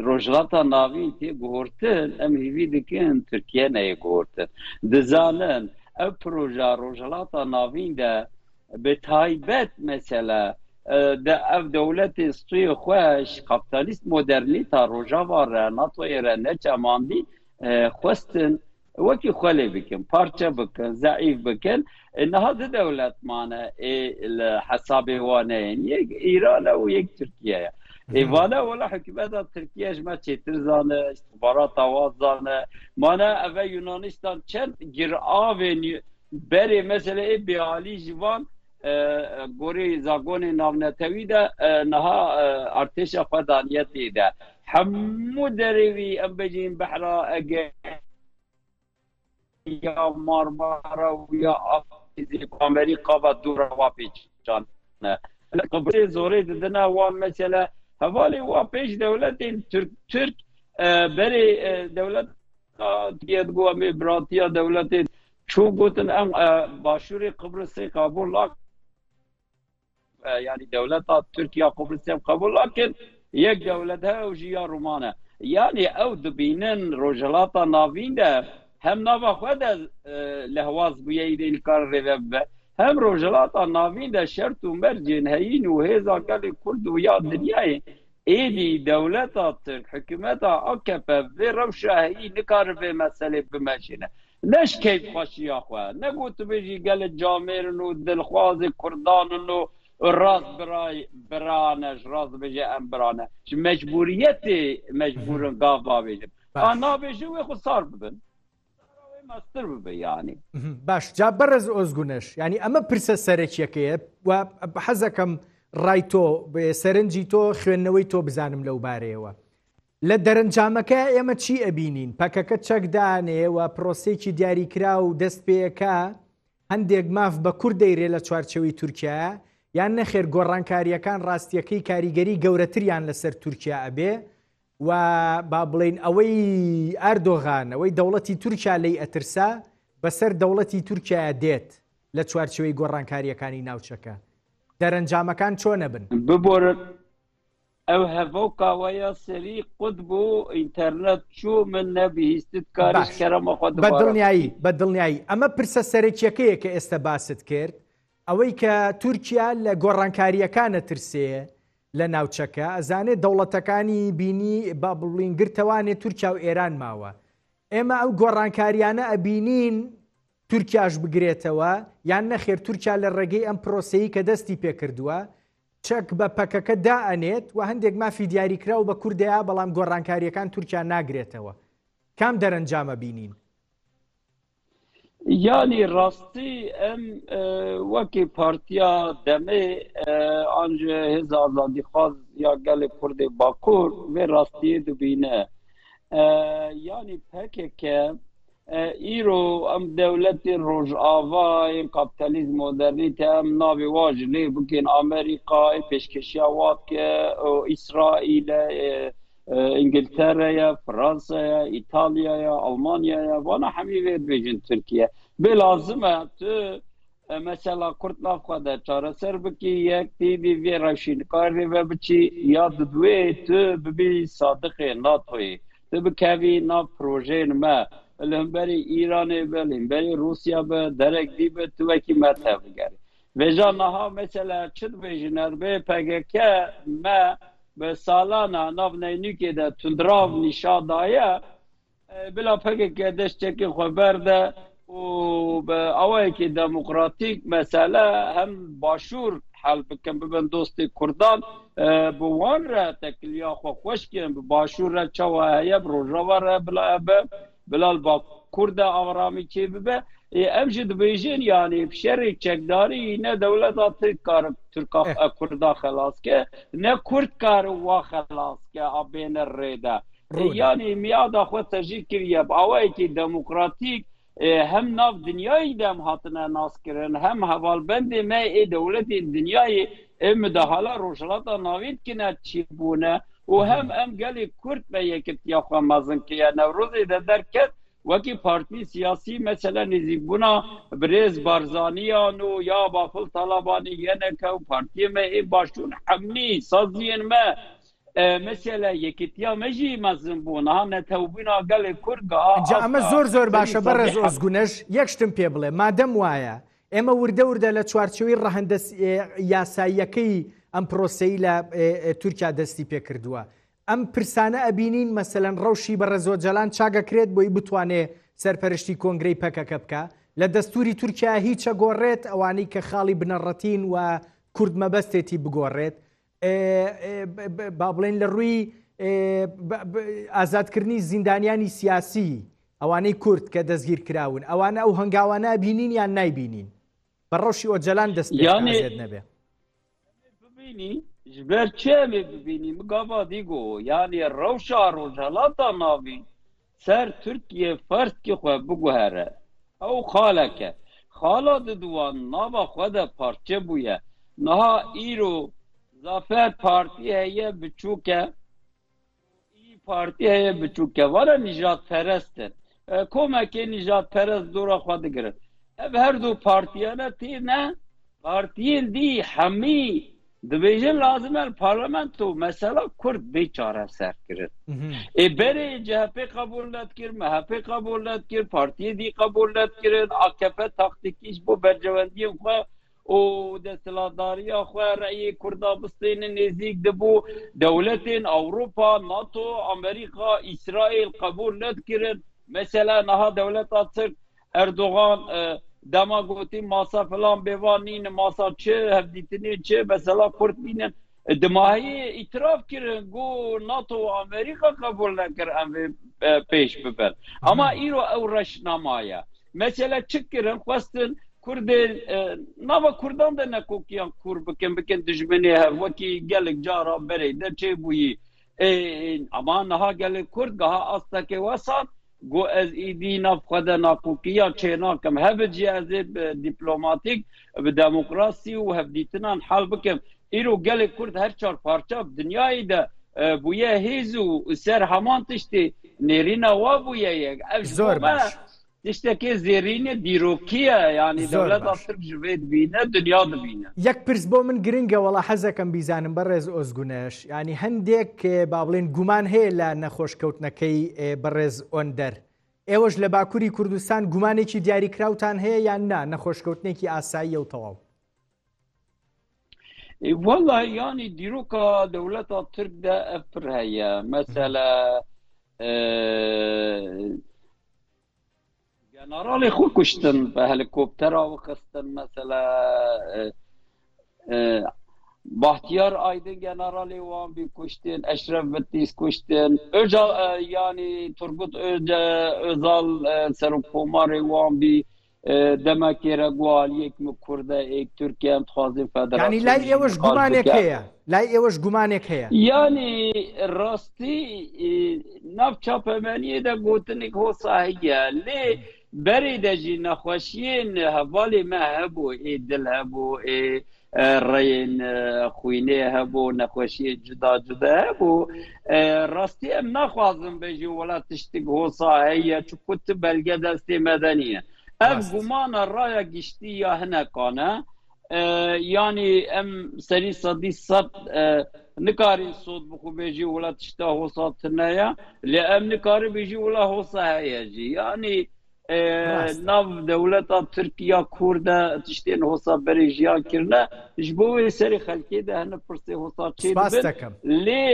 روجلاتا ناوي تي غورتن ام هيفي دكن تركيا ناي غورتن دزانن ا بروجا روجلاتا ناوين ده بتايبت مثلا ده اف دولت استوی خوش کاپیتالیست مدرنیتا روجاوا رناتو ایرانه چماندی خواستن وکی خالی بکن پارچه بکن ضعیف بکن انها ده دولت مانه الحساب وانه یک ایران و یک ترکیه ایوانا ولا حکومت ترکیه ما چیتر زانه استخبارات آواز زانه مانه اوه یونانستان چند گرآوه بری مثلا ای بیالی جوان گوری زاگون ناونتوی ده نها ارتش خدانیتی ده همو دروی ام بجین بحرا اگه یا مارمارا و یا آفیزی امریکا و دور و پیچان قبل زوری ددنا و مثلا حوالی و پیش دولت ترک بری دولت دیت گو امی براتیا دولت چون گوتن ام باشور قبرص قبول لاک يعني دولتها تركيا قبرص قبول لكن یک دولت ها وجيا رومانه يعني او دبينن روجلاتا نافين ده هم نافا خود لهواز بيدين كار ريب هم روجلاتا نافين ده شرط ومرجن هين وهذا قال كرد ويا دنيا ايدي دولتها ترك حكومتها اكبر في روشه هي نكار في مساله بماشينه ليش كيف خوش يا اخوان نقول بيجي قال الجامير انه دلخواز كردان انه الراس برانش راس بيجي ام برانه مجبوريتي مجبور قافا بيجي انا بيجي ويخو صار ببن ماستر ببن يعني
باش جا برز اوزگونش يعني اما پرسه سەرەکیەکەیە و بەحەزەکەم ڕای تۆ سەرنجی تۆ خوێندنەوەی تۆ بزانم لەو بارەیەوە لە دەرەنجامەکە ئێمە چی ئەبینین پەکەکە چەکدانێ و پرۆسێکی دیاریکرا و دەست پێیەکە هەندێک ماف بە کوور دەیرێ لە چوارچەوەی تورکیا یان نەخێر گۆڕانکاریەکان ڕاستیەکەی کاریگەری گەورەتریان لەسەر تورکیا ئەبێ و با بڵێن ئەوەی ئەردۆغان ئەوەی دەوڵەتی تورکیا لی ئەترسا بەسەر دەوڵەتی تورکیا دێت لە چوارچەوەی گۆڕانکاریەکانی ناوچەکە دەرەنجامەکان چۆنە بن
ببۆرن ئەو هەڤۆکاوەیە سەری قوت بوو ئینتەرنێت چوو من نەبیستت کاریش کەرەمە خۆ
بە دڵنیایی ئەمە پرسە سەرەکیەکەیە کە ئێستا باست کرد ئەوەی کە تورکیا لە گۆڕانکاریەکانە ترسێ لە ناوچەکە ئەزانێت دەوڵەتەکانی بینی با بڵین گرتەوانێت تورکیا و ئێران ماوە ئێمە ئەو گۆڕانکاریانە ئەبینین تورکیاش بگرێتەوە یان نەخێر تورکیا لە ڕێگەی ئەم پرۆسەیی کە دەستی پێکردووە چەک بە پەکەکە دائەنێت و هەندێک مافی دیاریکرا و بە کوردەیە بەڵام گۆڕانکاریەکان تورکیا ناگرێتەوە کام دەرەنجامە بینین
یانی ڕاستی ئەم وەکی پارتیا دەمێ ئەنج هێز ئازادیخواز یا گەلێ کوردی باکوور وێ ڕاستیە دبینە یانی پەکێکە ئیرۆ ئەم دەولەتی ڕۆژئاوای کاپیتالیزم مۆدەرنیتە ئەم ناوی واژ لێ بکەین ئامریکای پێشکەشیا واتکە ئیسرائیلە ئینگلتەرەیە فرانسەیە ئیتالیایە ئەڵمانیایە وانە هەمی وێ دبێژن تورکیە بێ لازمە تو مەسەلا کورد ناخوادە چارەسەر بکی یەک تیوی وێ ڕەشینکاری وێ بچی یا دوێ تو ببی سادقێ ناتۆی تو بکەوی ناو پرۆژێن مە لەمبەری ئیرانێ بە لەمبەری رووسیا بە دەرەک دی بە تووەکی مەرتە بگەری وێژا نەها مەسەلا چ دبێژنەر بێ پەگەکە مە به سالانه ناو نینوکی ده تندراو نشادایه بلا پکه که دشتکی خبر ده و به اوایی که دموکراتیک مسئله هم باشور حل بکن ببن دوستی کردان بوان را تکلیا خو خوش کن باشور را چوه بروجاوه را بلال با کرد آرامی چه ببه امجد بیجین یعنی بشری چکداری نه دولت ترکا کردا خلاص که نه کرد کار و خلاص که آبین ریده یعنی میاد خود تجیب کریه باوی که دموکراتیک هم ناف دنیای دم هاتنه ناس کرن هم حوالبند ما دولت دنیای ام ده حالا روشلات ناوید کنه چی بونه و هم گلی کرد به یکت یا خواه مزن که نوروزی ده درکت وکی پارتی سیاسی مثلا نزیک بونا بریز بارزانیان و یا بافل طالبانی یعنی که پارتی ما ای باشون حمنی سازین ما مثلا یکیتیا مجی مزن بونا هم نتوبینا گل کرد
اما زور باشە بەڕێز ئۆزگونەش یەکشتم پێ بڵێ مادەم وایە ئێمە وردە لە چوارچەوەی ڕەهەندە یاساییەکەی ئەم پرۆسەی لە تورکیا دەستی پێکردووە ئەم پرسانە ئەبینین مەسەلەن ڕەوشی بەڕێزۆجەلان چاگەکرێت بۆی بتوانێ سەرپەرشتی کۆنگرەی پەکەکە بکە لە دەستوری تورکیا هیچە گۆڕێت ئەوانەی کە خاڵی بنەڕەتین و کورد مەبەستێتی بگۆڕێت با بڵێن لە ڕووی ئازادکردنی زیندانیانی سیاسی ئەوانەی کورد کە دەستگیر کراون ئەوانە ئەو هەنگاوانە بینین یان نایبینین بە ڕەوشی ئۆجەلان دەست پێ نەبێ
ببینی جبر چه می ببینی مگاوا دیگو یعنی روشا روجالاتا ناوی سر ترکیه فرد که خواه بگو هره او خالکه خالا دوان ناوا خود پارچه بویه نها ایرو زافت پارتی هیه بچوکه ای پارتی هیه بچوکه والا نجات پرسته کمکی نجات پرست دورا خود گرد هر دو پارتیانه تی نه پارتیین دی همی دبیجن لازمه پارلمانتو مثلا کرد بیچاره سر کرد بره جهپی قبول نت کرد مهپی قبول نت کرد پارتی دی قبول نت کرد AKP تاکتیکیش بو برجواندی خواه و دستلاداری خواه رأی کردا بستین نزیک دبو دولتین اوروپا ناتو امریکا اسرائیل قبول نت کرد مثلا نها دولت ترک اردوغان دما گوتی ماسا فلان بیوانین ماسا چه هفدیتنی چه مثلا کرد بینن دماهی اعتراف کرن گو ناتو و امریکا قبول نکر ام پیش ببر اما ایرو او رشنامایا مثلا چه کرن خواستن کرد نوا کردان ده نکوکیان کور بکن دجمنی وکی گلک جارا بره ده چه بویی اما نها گلک کرد گها استا که وسط گو از ایدی نفخده ناکوکیا چینا کم هفت جیازه دیپلوماتیک به دموکراسی و هفدیتنان حال بکم ایرو گل کرد هر چار پارچه دنیای ده بویه هیزو سر همان تشتی نیرینا و بویه یک
زور باش
تشتكي زيرين ديروكية يعني دولة ترك جويد بينا دنيا دبينا
يك برس بو من گرنگە وڵا حەزەکەم بیزانم بەڕێز ئۆزگونەش ینی هەندێک با بڵێن گومان هەیە لە نەخۆشکەوتنەکەی بەڕێز ئۆندەر ئێوەش لە باکووری کوردستان گومانێکی دیاریکراوتان هەیە یان نا نەخۆشکەوتنێکی ئاساییە و تەواو
والله يعني ديروكا دولة ترك ده أفر هي مثلا جنرال خو كشتن بهليكوبتر وخستن مثلا باhtiyar Aydın generali وان بي كشتن أشرف بتيس كشتن يعني Turgut Özal سرکوماری وان بي دمكيرا قوال يك مكوردا يك تركيا متخاذين فدراسيون
يعني لا يوش قمانك هي لا يوش قمانك هي
يعني راستي نفچا پمانيه دا قوتنك هو صحيحه لي بريد جي نخوشين هبالي ما هبو دل هبو رين خوينه هبو نخوشي جدا جدا هبو راستي ام نخوازم بجي ولا تشتك هو صحيحه چو كنت بلغه دستي مدنيه اف گمان رایا گشتی یا هنکانه یعنی ام سری صدی صد نکاری صوت بخو بیجی ولا تشتا حوصات تنایا لی ام نکاری بیجی ولا حوصا هیجی یعنی ناو دولتا ترکیه کورده تشتین حوصا بری جیان کرنه جبوی سری خلکی ده هنه پرسی حوصا چید بین لی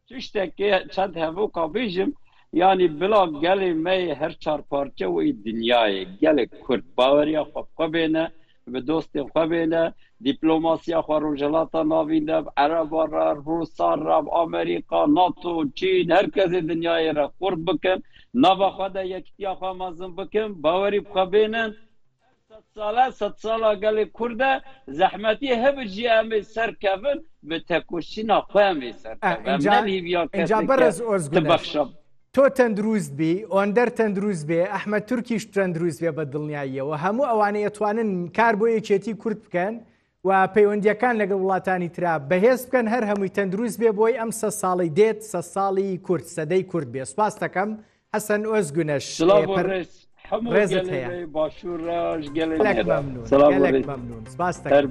تشتکی چند هفو کابیجم yani bila gelê me her çar parça wî dinyayê gelek Kurd baweriya xwe xwebêne bi dostên xwe bêne dîplomasiya xwe rojhilata navîn de Ereba re Rûsa re Amerîka NATO Çîn herkesê dinyayê re xurt bikin nava xwe de yekitiya xwe mezin bikin bawerî bi xwe bênin sed sala gelê Kurd e zehmetî hebe jî em ê serkevin bi tekoşîna xwe em ê serkevin em nelîviya kesê tibexşe
تۆ تەندروست بی ئۆندەر تەندروست بێ ئەحمەد تورکیش تەندروست بێ بە دڵنیاییەوە هەموو ئەوانەیە ئەتوانن کار بۆ یەکێتی کورد بکەن و پەیوەندیەکان لەگەڵ وڵاتانی ترا بەهێز بکەن هەر هەمووی تەندروست بێ بۆی ئەم سە ساڵی دێت سە ساڵی کورد سەدەی کورد بێ سوپاس دەکەم حەسەن ئۆزگونەش ڕێزت هەیە گەلێک مەمنون سپاس دەکەم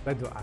بە دوعا